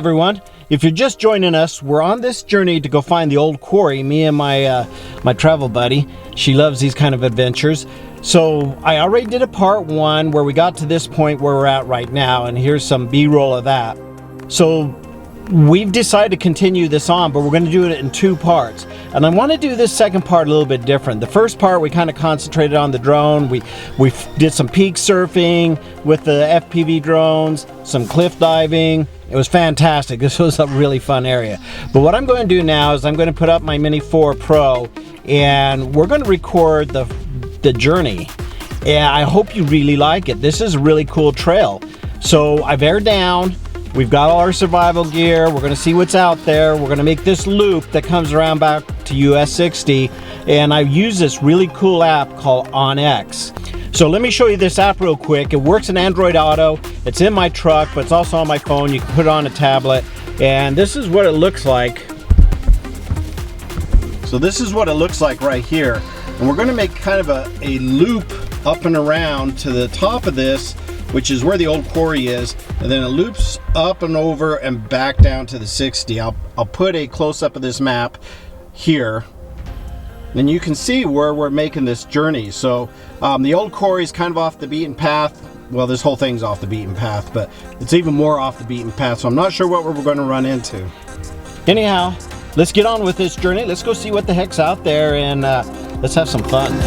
everyone. If you're just joining us, we're on this journey to go find the Old Quarry, me and my travel buddy. She loves these kind of adventures. So I already did a part one where we got to this point where we're at right now, and here's some B-roll of that. So we've decided to continue this on, but we're going to do it in two parts. And I want to do this second part a little bit different. The first part we kind of concentrated on the drone. We did some peak surfing with the FPV drones, some cliff diving. It was fantastic. This was a really fun area. But what I'm going to do now is I'm going to put up my Mini 4 Pro, and we're going to record the journey. And I hope you really like it. This is a really cool trail. So I've aired down. We've got all our survival gear. We're going to see what's out there. We're going to make this loop that comes around back to US 60. And I use this really cool app called OnX. So let me show you this app real quick. It works in Android Auto. It's in my truck, but it's also on my phone. You can put it on a tablet. And this is what it looks like. So this is what it looks like right here. And we're going to make kind of a loop up and around to the top of this, which is where the Old Quarry is, and then it loops up and over and back down to the 60. I'll put a close-up of this map here, and you can see where we're making this journey. So the Old Quarry is kind of off the beaten path. Well, this whole thing's off the beaten path, but it's even more off the beaten path, so I'm not sure what we're going to run into. Anyhow, let's get on with this journey. Let's go see what the heck's out there, and let's have some fun.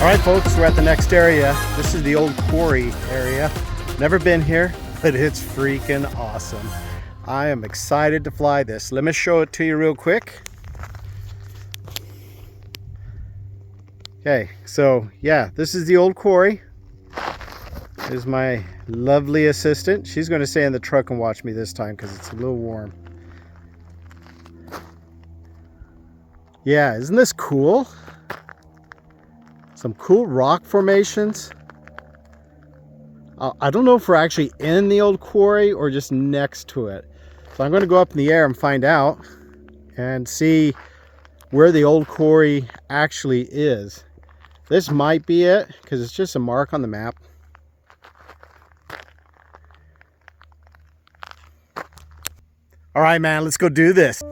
Alright folks, we're at the next area. This is the Old Quarry area. Never been here, but it's freaking awesome. I am excited to fly this. Let me show it to you real quick. Okay, so yeah, this is the Old Quarry. This is my lovely assistant. She's going to stay in the truck and watch me this time because it's a little warm. Yeah, isn't this cool? Some cool rock formations. I don't know if we're actually in the Old Quarry or just next to it. So I'm going to go up in the air and find out and see where the Old Quarry actually is. This might be it because it's just a mark on the map. All right, man, let's go do this.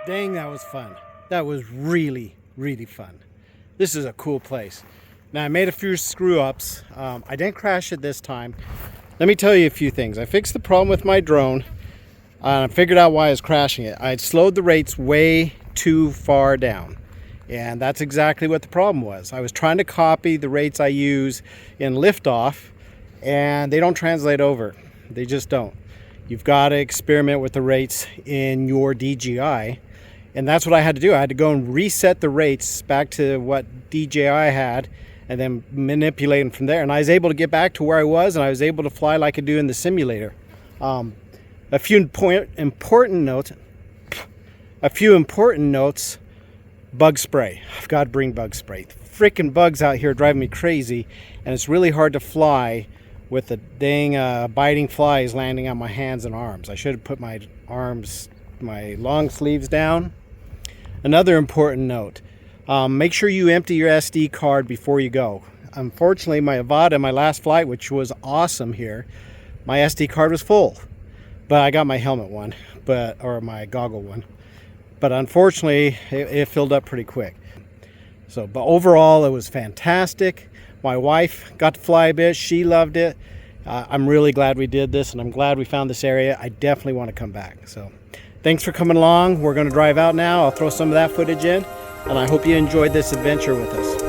Dang, that was fun. That was really, really fun. This is a cool place. Now, I made a few screw-ups. I didn't crash it this time. Let me tell you a few things. I fixed the problem with my drone. I figured out why I was crashing it. I had slowed the rates way too far down. And that's exactly what the problem was. I was trying to copy the rates I use in liftoff, and they don't translate over. They just don't. You've got to experiment with the rates in your DJI. And that's what I had to do. I had to go and reset the rates back to what DJI had and then manipulate them from there. And I was able to get back to where I was, and I was able to fly like I do in the simulator. A few important notes. bug spray. I've got to bring bug spray. Freaking bugs out here driving me crazy, and it's really hard to fly with the dang biting flies landing on my hands and arms. I should have put my long sleeves down. Another important note, make sure you empty your SD card before you go. Unfortunately, my Avata, my last flight, which was awesome here, my SD card was full, but I got my helmet one, or my goggle one. But unfortunately, it filled up pretty quick. So, but overall, it was fantastic. My wife got to fly a bit. She loved it. I'm really glad we did this, and I'm glad we found this area. I definitely want to come back. So thanks for coming along. We're going to drive out now. I'll throw some of that footage in, and I hope you enjoyed this adventure with us.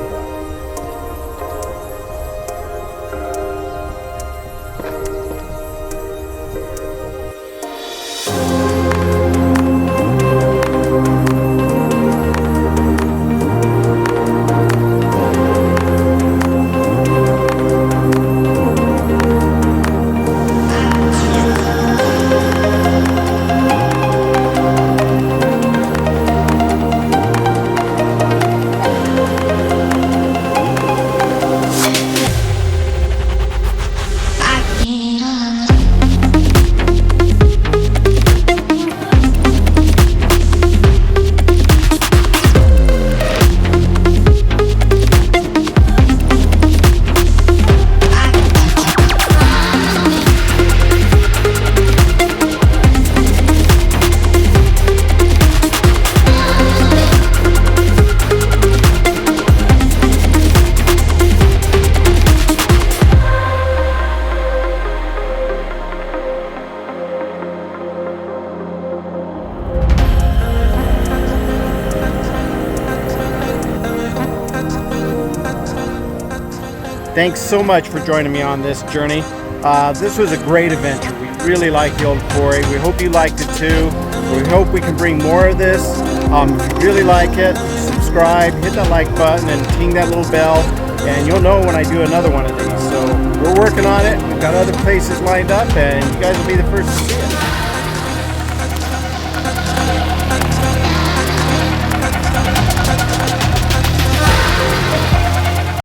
Thanks so much for joining me on this journey. This was a great adventure. We really liked the Old Quarry. We hope you liked it too. We hope we can bring more of this. If you really like it, subscribe, hit that like button, and ting that little bell, and you'll know when I do another one of these. So we're working on it. We've got other places lined up, and you guys will be the first to see it.